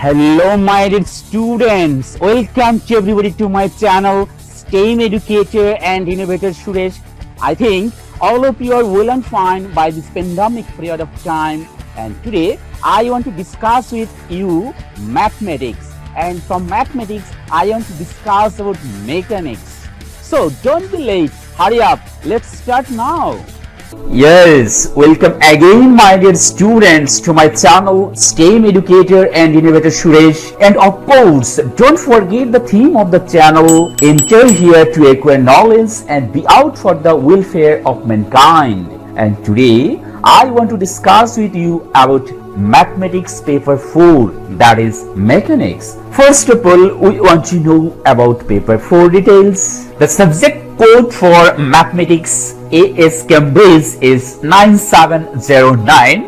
Hello, my dear students. Welcome to everybody to my channel, STEM Educator and Innovator Suresh. I think all of you are well and fine by this pandemic period of time. And today, I want to discuss with you mathematics. And from mathematics, I want to discuss about mechanics. So don't be late. Hurry up. Let's start now. Yes, welcome again my dear students to my channel STEM Educator and Innovator Suresh, and of course don't forget the theme of the channel, enter here to acquire knowledge and be out for the welfare of mankind. And today I want to discuss with you about mathematics paper 4, that is mechanics. First of all, we want to know about paper 4 details. The subject code for mathematics AS Cambridge is 9709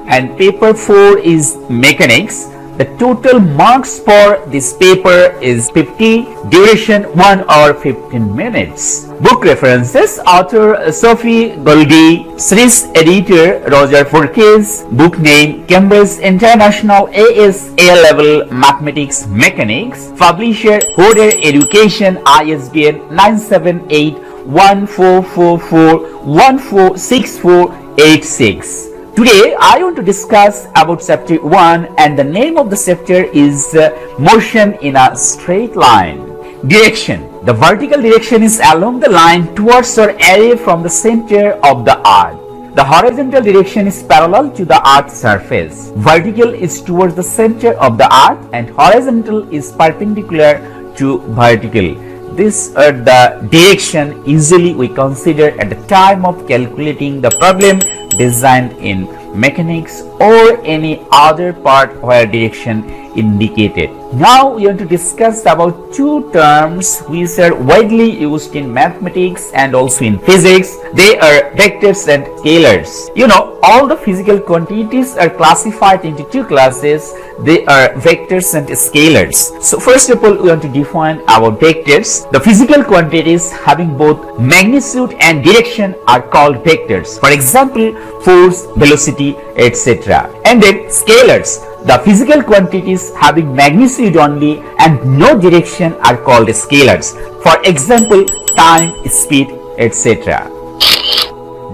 and paper 4 is mechanics. The total marks for this paper is 50, duration 1 hour 15 minutes. Book references: author Sophie Goldie, series editor Roger Forkes, book name Cambridge International AS A-Level Mathematics Mechanics, publisher Hodder Education, ISBN 978-1444-146486. Today I want to discuss about chapter 1, and the name of the chapter is motion in a straight line. Direction: the vertical direction is along the line towards or away from the center of the earth. The horizontal direction is parallel to the earth's surface. Vertical is towards the center of the earth and horizontal is perpendicular to vertical. These are the direction usually we consider at the time of calculating the problem designed in mechanics or any other part where direction indicated. Now we want to discuss about two terms which are widely used in mathematics and also in physics. They are vectors and scalars. You know, all the physical quantities are classified into two classes. They are vectors and scalars. So first of all, we want to define about vectors. The physical quantities having both magnitude and direction are called vectors. For example, force, velocity, etc. And then scalars. The physical quantities having magnitude only and no direction are called scalars. For example, time, speed, etc.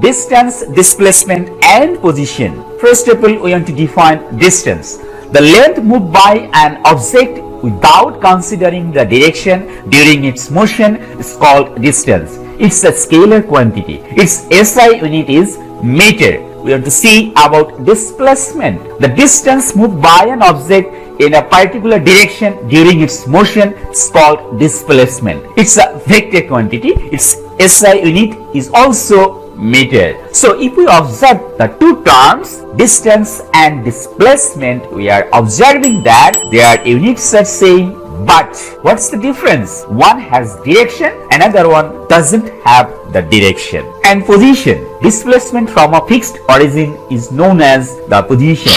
Distance, displacement and position. First of all, we want to define distance. The length moved by an object without considering the direction during its motion is called distance. It's a scalar quantity. Its SI unit is meter. We want to see about displacement. The distance moved by an object in a particular direction during its motion is called displacement. It's a vector quantity. Its SI unit is also meter. So if we observe the two terms, distance and displacement, we are observing that their units are same. But what's the difference? One has direction, another one doesn't have the direction. And position. Displacement from a fixed origin is known as the position.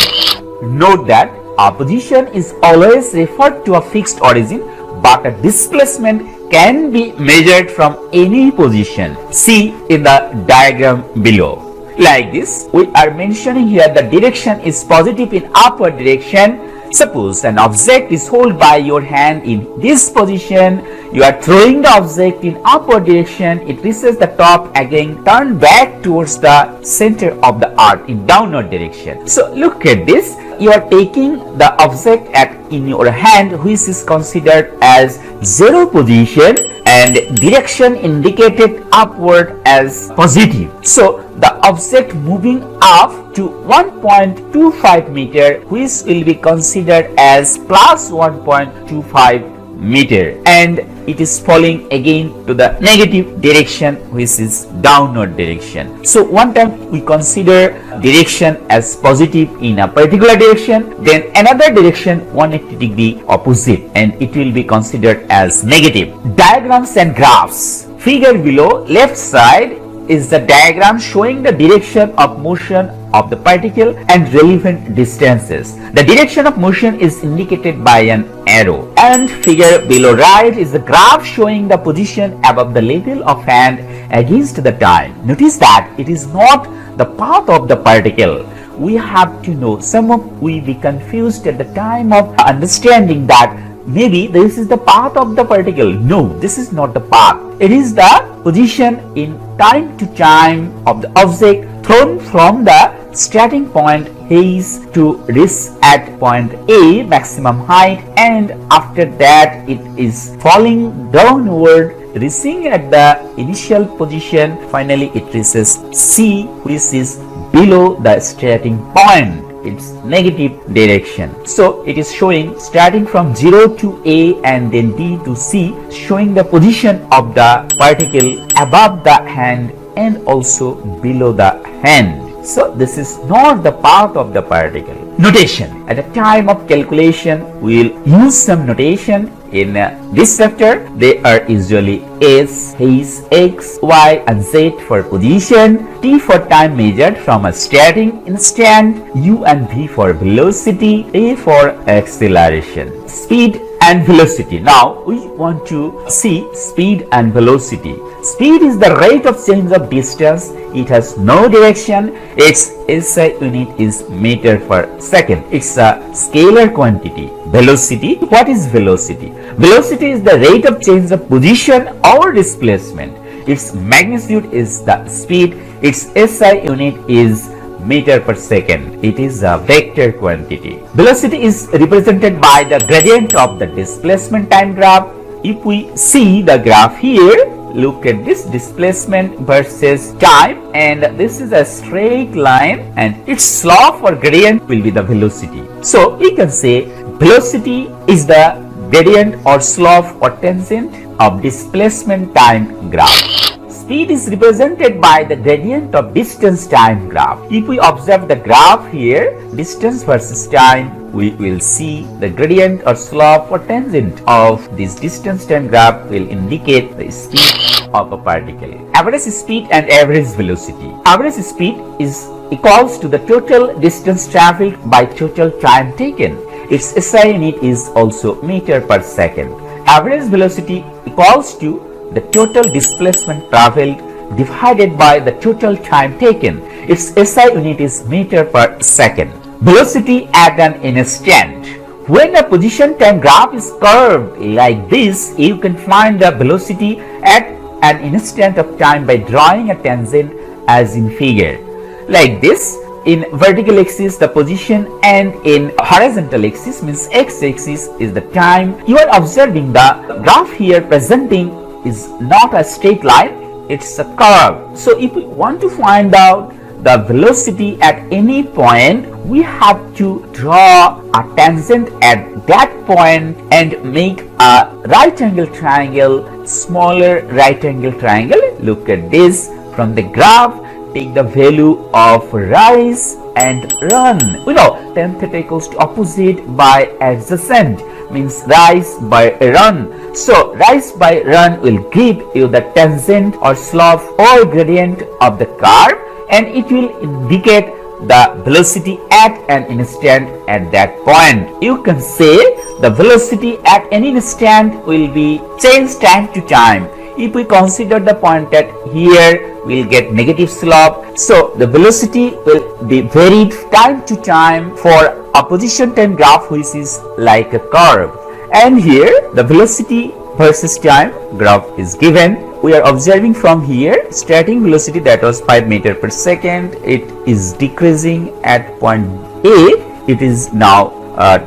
Note that a position is always referred to a fixed origin, but a displacement can be measured from any position. See in the diagram below. Like this, we are mentioning here the direction is positive in upward direction. Suppose an object is held by your hand in this position. You are throwing the object in upward direction. It reaches the top, again turn back towards the center of the earth in downward direction. So look at this. You are taking the object in your hand, which is considered as zero position, and direction indicated upward as positive. So the object moving up to 1.25 meter, which will be considered as plus 1.25 meter, and it is falling again to the negative direction, which is downward direction. So one time we consider direction as positive in a particular direction, then another direction 180 degree opposite, and it will be considered as negative. Diagrams and graphs. Figure below, left side is the diagram showing the direction of motion of the particle and relevant distances. The direction of motion is indicated by an arrow. And figure below right is the graph showing the position above the level of hand against the time. Notice that it is not the path of the particle. we have to know, some of we be confused at the time of understanding that maybe this is the path of the particle. No, this is not the path. It is the position in time to time of the object thrown from the starting point H to reach at point A maximum height, and after that it is falling downward, reaching at the initial position. Finally it reaches C, which is below the starting point, its negative direction. So it is showing starting from 0 to A and then D to C, showing the position of the particle above the hand and also below the hand. So this is not the path of the particle. Notation. At the time of calculation, we will use some notation. In this chapter, they are usually S, H, X, Y and Z for position, T for time measured from a starting instant, U and V for velocity, A for acceleration. Speed and velocity. Now we want to see speed and velocity. Speed is the rate of change of distance. It has no direction. Its SI unit is meter per second. It's a scalar quantity. Velocity. What is velocity? Velocity is the rate of change of position or displacement. Its magnitude is the speed. Its SI unit is meter per second. It is a vector quantity. Velocity is represented by the gradient of the displacement time graph. If we see the graph here, look at this displacement versus time, and this is a straight line and its slope or gradient will be the velocity. So we can say velocity is the gradient or slope or tangent of displacement time graph. Speed is represented by the gradient of distance time graph. If we observe the graph here, distance versus time, we will see the gradient or slope or tangent of this distance time graph will indicate the speed of a particle. Average speed and average velocity. Average speed is equals to the total distance traveled by total time taken. Its SI unit is also meter per second. Average velocity equals to the total displacement traveled divided by the total time taken. Its SI unit is meter per second. Velocity at an instant. When a position time graph is curved like this, you can find the velocity at an instant of time by drawing a tangent as in figure. Like this, in vertical axis the position and in horizontal axis means x-axis is the time. You are observing the graph here presenting is not a straight line, it's a curve. So if we want to find out the velocity at any point, we have to draw a tangent at that point and make a right angle triangle, smaller right angle triangle. Look at this from the graph. Take the value of rise and run. We know tan theta equals to opposite by adjacent, means rise by run. So rise by run will give you the tangent or slope or gradient of the curve, and it will indicate the velocity at an instant at that point. You can say the velocity at any instant will be changed time to time. If we consider the point that here we'll get negative slope, so the velocity will be varied time to time for a position time graph which is like a curve. And here the velocity versus time graph is given. We are observing from here starting velocity that was 5 meter per second. It is decreasing at point A. It is now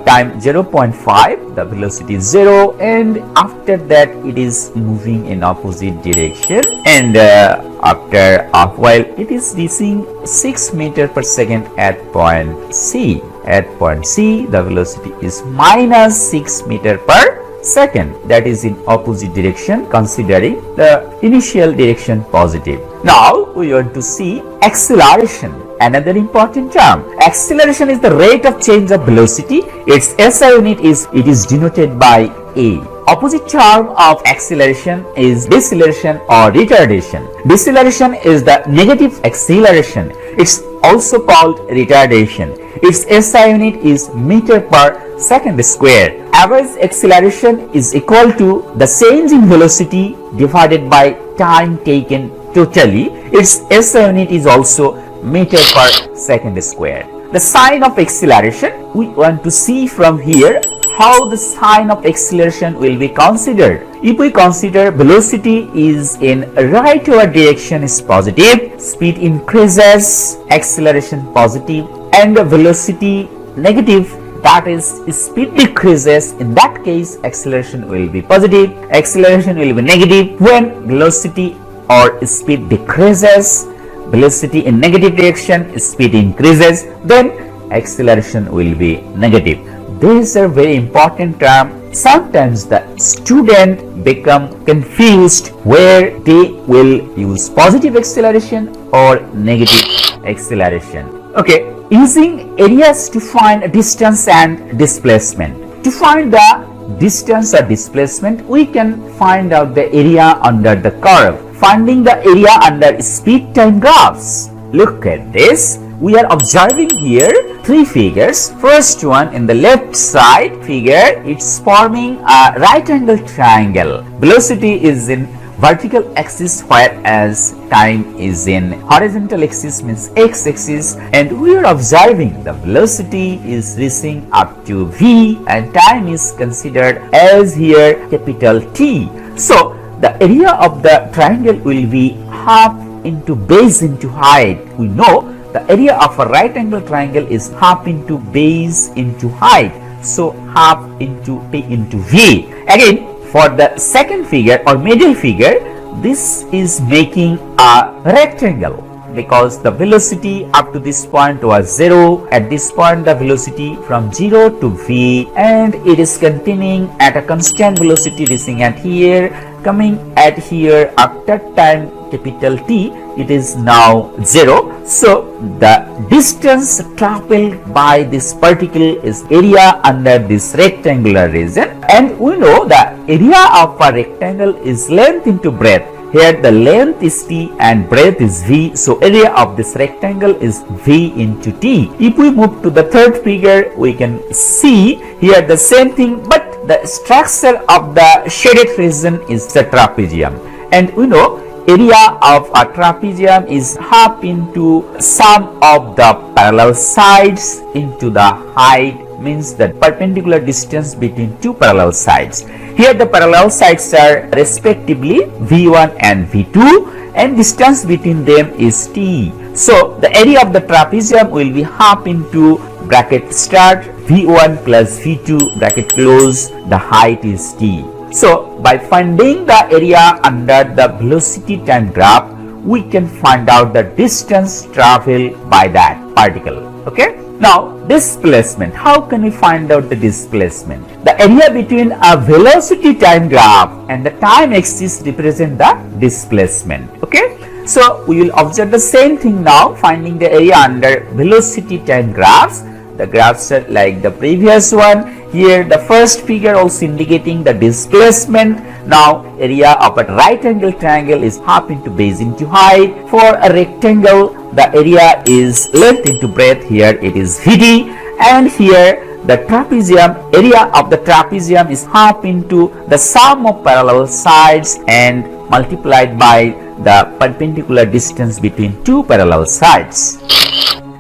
time 0.5, the velocity is 0, and after that it is moving in opposite direction, and after a while it is reaching 6 meter per second at point C. At point C the velocity is minus 6 meter per second, that is in opposite direction considering the initial direction positive. Now we want to see acceleration, another important term. Acceleration is the rate of change of velocity. Its SI unit is denoted by A. Opposite term of acceleration is deceleration or retardation. Deceleration is the negative acceleration. It's also called retardation. Its SI unit is meter per second square. Average acceleration is equal to the change in velocity divided by time taken totally. Its SI unit is also meter per second square. the sign of acceleration, we want to see from here how the sign of acceleration will be considered. If we consider velocity is in rightward direction is positive, speed increases, acceleration positive, and velocity negative, that is speed decreases, in that case acceleration will be positive, acceleration will be negative. When velocity or speed decreases, velocity in negative direction, speed increases, then acceleration will be negative. These are very important terms. Sometimes the student become confused where they will use positive acceleration or negative acceleration. Okay, using areas to find distance and displacement. To find the distance or displacement, we can find out the area under the curve. Finding the area under speed time graphs. Look at this. We are observing here three figures. First one in the left side figure, it's forming a right angle triangle. Velocity is in vertical axis whereas time is in horizontal axis, means x axis, and we are observing the velocity is reaching up to v and time is considered as here capital T. So the area of the triangle will be half into base into height. We know the area of a right angle triangle is half into base into height. So half into P into V. Again, for the second figure or middle figure, this is making a rectangle because the velocity up to this point was 0. At this point the velocity from 0 to V, and it is continuing at a constant velocity reaching at here, coming at here after time capital T, it is now 0. So the distance traveled by this particle is area under this rectangular region, and we know the area of a rectangle is length into breadth. Here the length is T and breadth is V, so area of this rectangle is V into T. If we move to the third figure, we can see here the same thing, but the structure of the shaded region is the trapezium, and we know area of a trapezium is half into sum of the parallel sides into the height, means the perpendicular distance between two parallel sides. Here the parallel sides are respectively V1 and V2, and distance between them is T. So the area of the trapezium will be half into bracket start V1 plus V2 bracket close, the height is T. So by finding the area under the velocity time graph, we can find out the distance traveled by that particle. Okay. Now displacement. How can we find out the displacement? The area between a velocity time graph and the time axis represent the displacement. Okay. So we will observe the same thing now, finding the area under velocity time graphs. The graphs are like the previous one. Here the first figure also indicating the displacement. Now area of a right angle triangle is half into base into height. For a rectangle, the area is length into breadth. Here it is Vd, and here the trapezium, area of the trapezium is half into the sum of parallel sides and multiplied by the perpendicular distance between two parallel sides.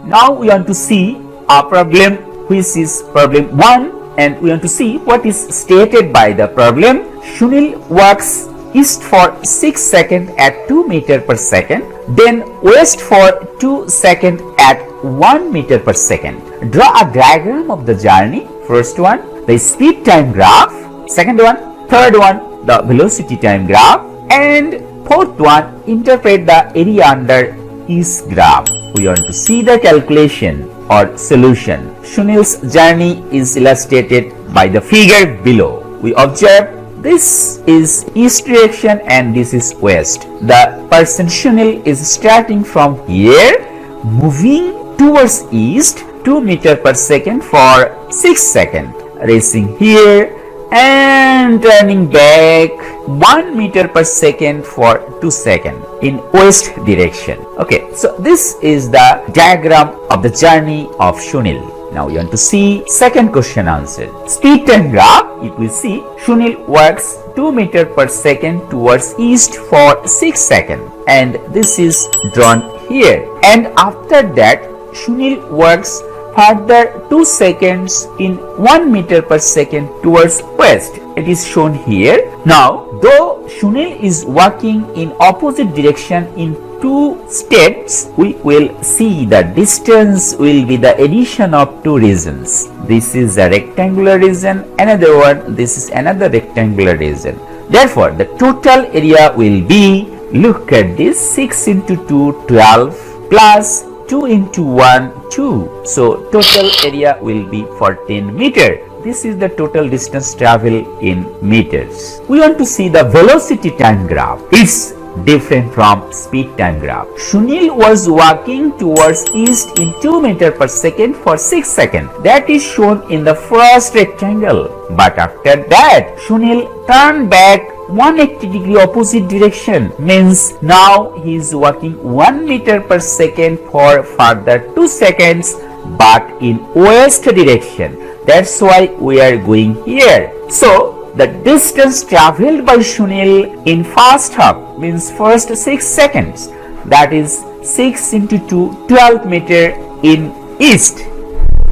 Now we want to see a problem which is problem 1, and we want to see what is stated by the problem. Sunil walks east for 6 seconds at 2 meters per second, then west for 2 seconds at 1 meter per second. Draw a diagram of the journey. First one, the speed time graph. Second one, third one, the velocity time graph, and fourth one, interpret the area under each graph. We want to see the calculation or solution. Sunil's journey is illustrated by the figure below. We observe this is east direction and this is west. The person Sunil is starting from here, moving towards east 2 meters per second for 6 seconds, racing here and turning back 1 meter per second for 2 seconds in west direction. Okay, so this is the diagram of the journey of Sunil. Now we want to see second question answer. Speed time graph. If we see, Sunil walks 2 meters per second towards east for 6 seconds, and this is drawn here. And after that, Sunil walks further 2 seconds in 1 meter per second towards west. It is shown here. Now, though Sunil is walking in opposite direction in 2 steps, we will see the distance will be the addition of 2 regions. This is a rectangular region, another one, this is another rectangular region. Therefore, the total area will be, look at this, 6 into 2, 12 plus 2 into 1, 2. So, total area will be 14 meter. This is the total distance travel in meters. We want to see the velocity time graph. It's different from speed time graph. Sunil was walking towards east in 2 meter per second for 6 seconds. That is shown in the first rectangle. But after that, Sunil turned back 180-degree opposite direction, means now he is walking 1 meter per second for further 2 seconds, but in west direction. That's why we are going here. So the distance traveled by Sunil in first half, means first 6 seconds, that is 6 into 2, 12 meter in east.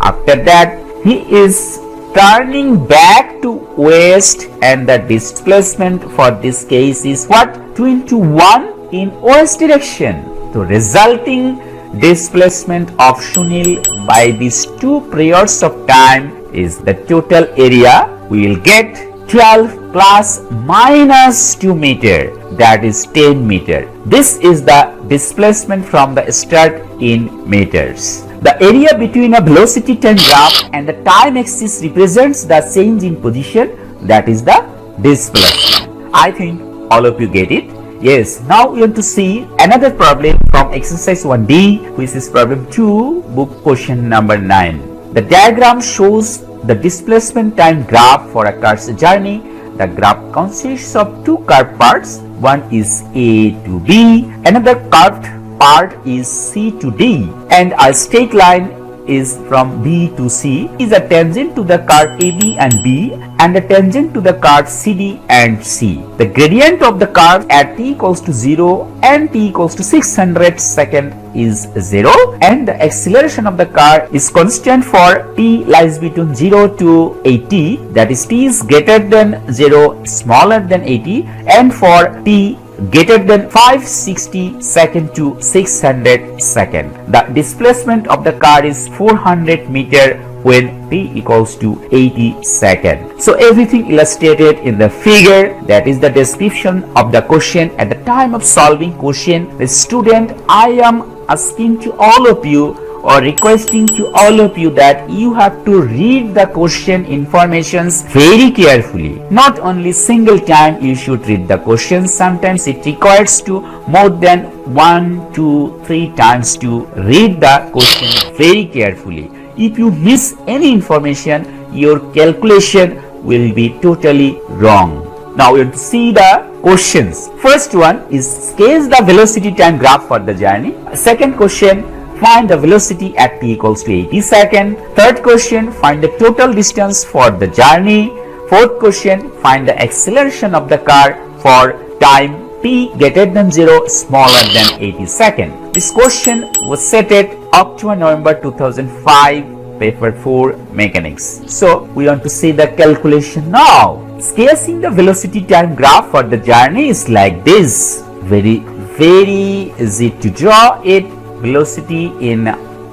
After that, he is turning back to west, and the displacement for this case is what? 2 into 1 in west direction. So resulting displacement of Sunil by these 2 periods of time is the total area. We will get 12 plus minus 2 meter, that is 10 meter. This is the displacement from the start in meters. The area between a velocity time graph and the time axis represents the change in position, that is the displacement. I think all of you get it. Yes, now we want to see another problem from exercise 1D, which is problem 2, book question number 9. The diagram shows the displacement time graph for a car's journey. The graph consists of 2 curved parts. One is A to B, another curved part is C to D, and a straight line is from B to C is a tangent to the curve AB and B and a tangent to the curve CD and C. The gradient of the curve at t equals to 0 and t equals to 600 second is 0, and the acceleration of the curve is constant for t lies between 0 to 80, that is t is greater than 0, smaller than 80, and for t greater than 560 second to 600 second. The displacement of the car is 400 meter when t equals to 80 second. So everything illustrated in the figure, that is the description of the question. At the time of solving question, the student, I am asking to all of you or requesting to all of you that you have to read the question informations very carefully. Not only single time you should read the question, sometimes it requires to more than 1, 2, 3 times to read the question very carefully. If you miss any information, your calculation will be totally wrong. Now we have to see the questions. First one is sketch the velocity time graph for the journey. Second question, find the velocity at t equals to 80 second. Third question, find the total distance for the journey. Fourth question, find the acceleration of the car for time t greater than 0, smaller than 80 second. This question was set at October November 2005, paper 4 mechanics. So we want to see the calculation now. Sketching the velocity time graph for the journey is like this. Very easy to draw it. Velocity in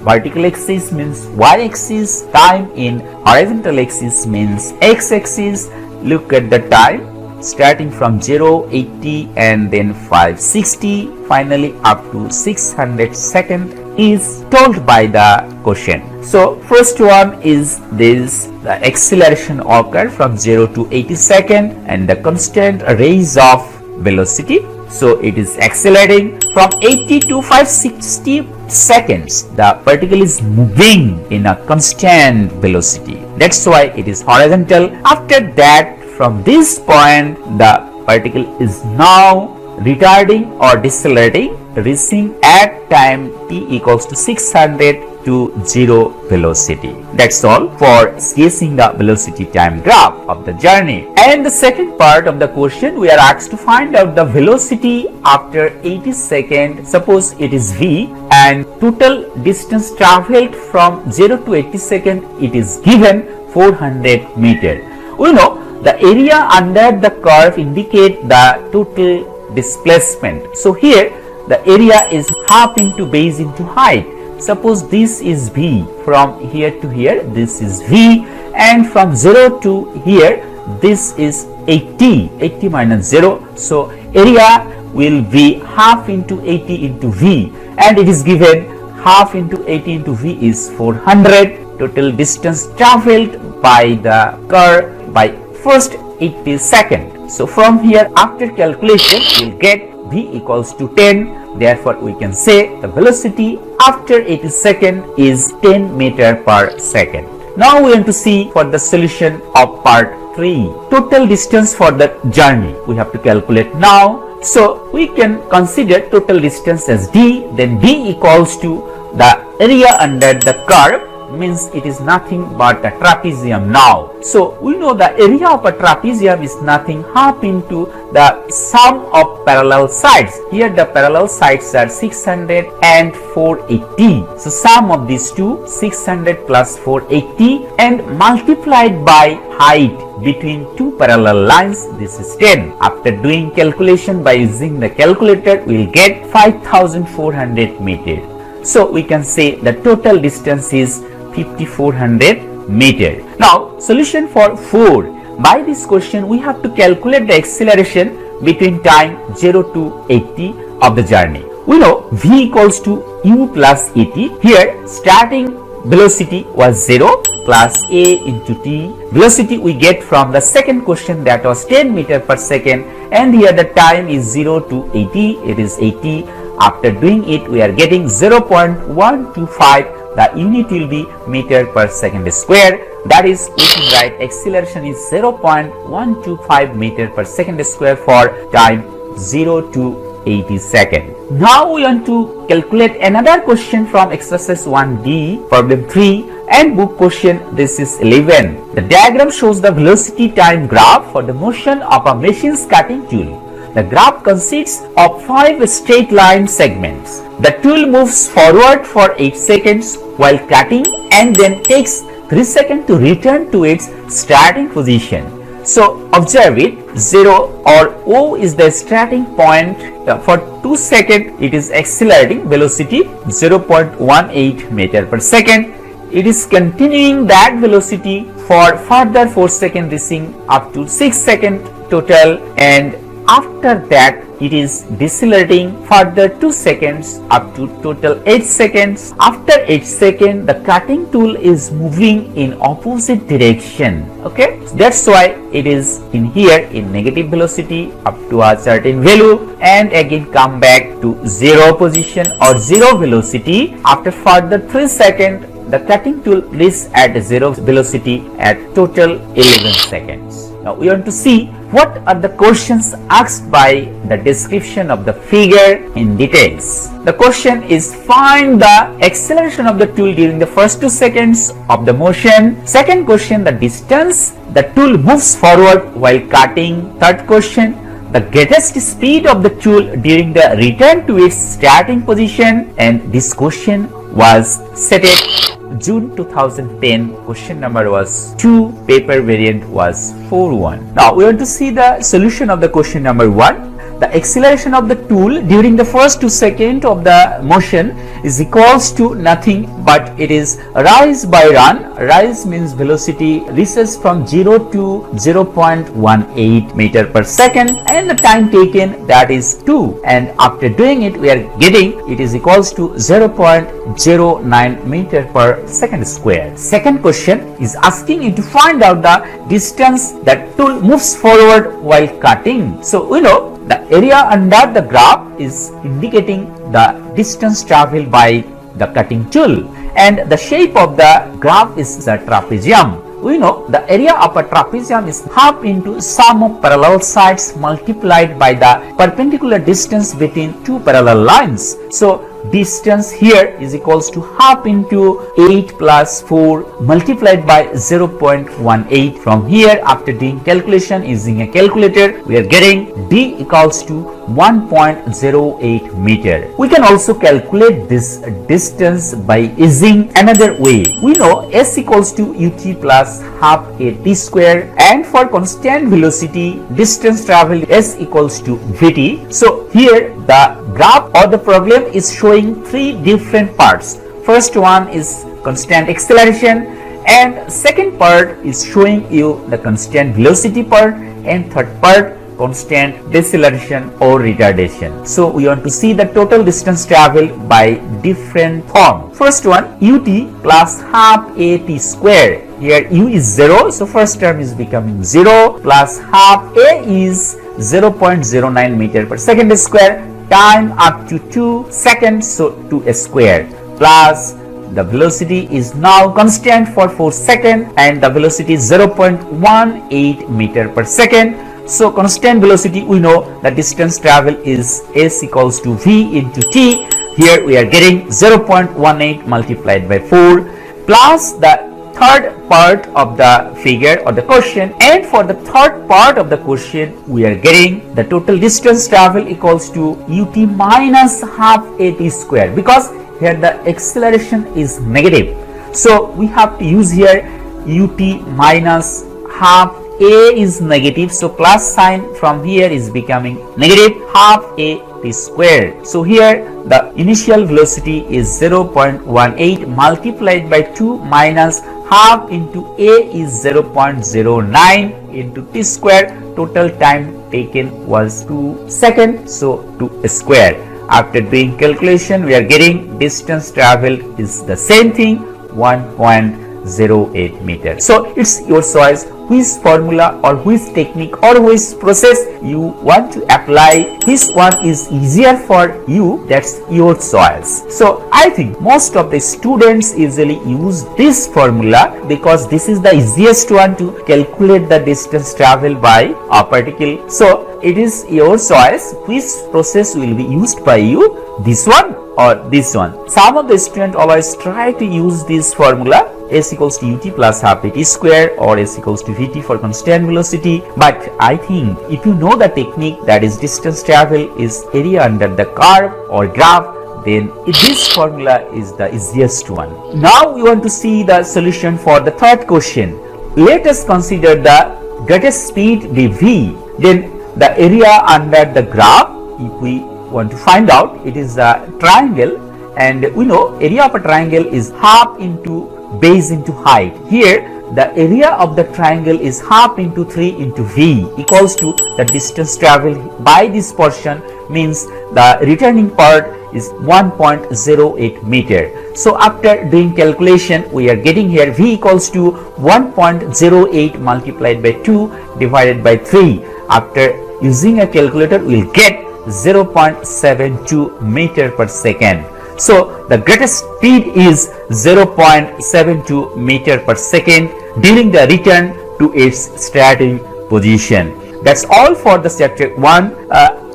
vertical axis means y-axis, time in horizontal axis means x-axis. Look at the time starting from 0, 80 and then 560, finally up to 600 second is told by the question. So first one is this, the acceleration occur from 0 to 80 second and the constant raise of velocity. So it is accelerating from 80 to 560 seconds. The particle is moving in a constant velocity. That's why it is horizontal. After that, from this point, the particle is now retarding or decelerating reaching at time t equals to 600 to 0 velocity. That's all for sketching the velocity time graph of the journey. And the second part of the question, we are asked to find out the velocity after 80 seconds. Suppose it is v and total distance traveled from 0 to 80 seconds, it is given 400 meter. We know the area under the curve indicate the total displacement. So here the area is half into base into height. Suppose this is v, from here to here this is v, and from 0 to here this is 80 minus 0. So area will be half into 80 into v, and it is given half into 80 into v is 400. Total distance traveled by the curve by first 80 seconds. So from here, after calculation, we will get v equals to 10. Therefore, we can say the velocity after 80 seconds is 10 meter per second. Now we want to see for the solution of part 3. Total distance for the journey we have to calculate now. So we can consider total distance as d, then d equals to the area under the curve, means it is nothing but a trapezium now. So we know the area of a trapezium is nothing half into the sum of parallel sides. Here the parallel sides are 600 and 480. So sum of these two, 600 plus 480, and multiplied by height between two parallel lines, this is 10. After doing calculation by using the calculator, we will get 5400 meters. So we can say the total distance is 5400 meter. Now solution for 4. By this question we have to calculate the acceleration between time 0 to 80 of the journey. We know v equals to u plus at. Here starting velocity was 0 plus a into t. Velocity we get from the second question, that was 10 meter per second, and here the time is 0 to 80, it is 80. After doing it, we are getting 0.125. The unit will be meter per second square. That is, we can write acceleration is 0.125 meter per second square for time 0 to 80 seconds. Now we want to calculate another question from exercise 1D, problem 3, and book question. This is 11. The diagram shows the velocity time graph for the motion of a machine's cutting tool. The graph consists of 5 straight line segments. The tool moves forward for 8 seconds while cutting and then takes 3 seconds to return to its starting position. So observe it, 0 or O is the starting point. For 2 seconds it is accelerating, velocity 0.18 meter per second. It is continuing that velocity for further 4 seconds, reaching up to 6 seconds total, and after that it is decelerating further 2 seconds up to total 8 seconds. After 8 seconds, the cutting tool is moving in opposite direction. Okay, that's why it is in here in negative velocity up to a certain value, and again come back to 0 position or 0 velocity. After further 3 seconds, the cutting tool reaches at 0 velocity at total 11 seconds. Now we want to see what are the questions asked by the description of the figure in details. The question is, find the acceleration of the tool during the first 2 seconds of the motion. Second question, the distance the tool moves forward while cutting. Third question, the greatest speed of the tool during the return to its starting position. And this question was set at June 2010. Question number was 2, paper variant was 4-1. Now we want to see the solution of the question number 1. The acceleration of the tool during the first 2 seconds of the motion is equals to nothing but it is rise by run. Rise means velocity reaches from 0 to 0.18 meter per second, and the time taken, that is 2, and after doing it we are getting it is equals to 0.09 meter per second square. Second question is asking you to find out the distance that tool moves forward while cutting. So we know the area under the graph is indicating the distance traveled by the cutting tool, and the shape of the graph is the trapezium. we know the area of a trapezium is half into sum of parallel sides multiplied by the perpendicular distance between two parallel lines. So distance here is equals to half into 8 plus 4 multiplied by 0.18. From here, after doing calculation using a calculator, we are getting d equals to 1.08 meter. We can also calculate this distance by using another way. We know s equals to ut plus half a t square, and for constant velocity distance traveled s equals to vt. So here the graph or the problem is showing three different parts. First one is constant acceleration, and second part is showing you the constant velocity part, and third part constant deceleration or retardation. So we want to see the total distance traveled by different form. First one, ut plus half a t square. Here u is 0, so first term is becoming 0, plus half a is 0.09 meter per second square, time up to 2 seconds, so 2 square, plus the velocity is now constant for 4 seconds, and the velocity is 0.18 meter per second. So constant velocity, we know the distance travel is s equals to v into t. Here we are getting 0.18 multiplied by 4, plus the third part of the figure or the question, and for the third part of the question we are getting the total distance travel equals to ut minus half a t square, because here the acceleration is negative. So we have to use here ut minus half a is negative, so plus sign from here is becoming negative half a t square. So here the initial velocity is 0.18 multiplied by 2 minus half into a is 0.09 into t square. Total time taken was 2 seconds, so 2 square. After doing calculation, we are getting distance traveled is the same thing, 1.08 meter. So it's your choice which formula or which technique or which process you want to apply, which one is easier for you, that's your choice. So I think most of the students usually use this formula because this is the easiest one to calculate the distance traveled by a particle. So it is your choice which process will be used by you, this one or this one. Some of the students always try to use this formula, s equals to ut plus half a t square or s equals to vt for constant velocity, but I think if you know the technique, that is distance travel is area under the curve or graph, then this formula is the easiest one. Now we want to see the solution for the third question. Let us consider the greatest speed be v, then the area under the graph, if we want to find out, it is a triangle, and we know area of a triangle is half into base into height. Here the area of the triangle is half into 3 into v equals to the distance traveled by this portion, means the returning part is 1.08 meter. So after doing calculation, we are getting here v equals to 1.08 multiplied by 2 divided by 3. After using a calculator, we will get 0.72 meter per second. So the greatest speed is 0.72 meter per second during the return to its starting position. That's all for the chapter 1.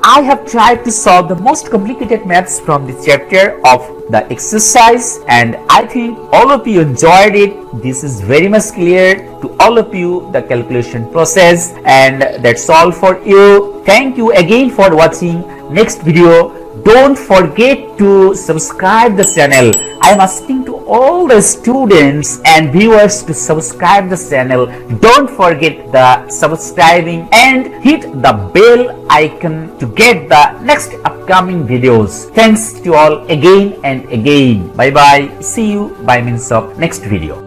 I have tried to solve the most complicated maths from this chapter of the exercise, and I think all of you enjoyed it. This is very much clear to all of you, the calculation process, and that's all for you. Thank you again for watching. Next video, don't forget to subscribe the channel. I am asking to all the students and viewers to subscribe the channel. Don't forget the subscribing and hit the bell icon to get the next upcoming videos. Thanks to all again and again. Bye bye. See you by means of next video.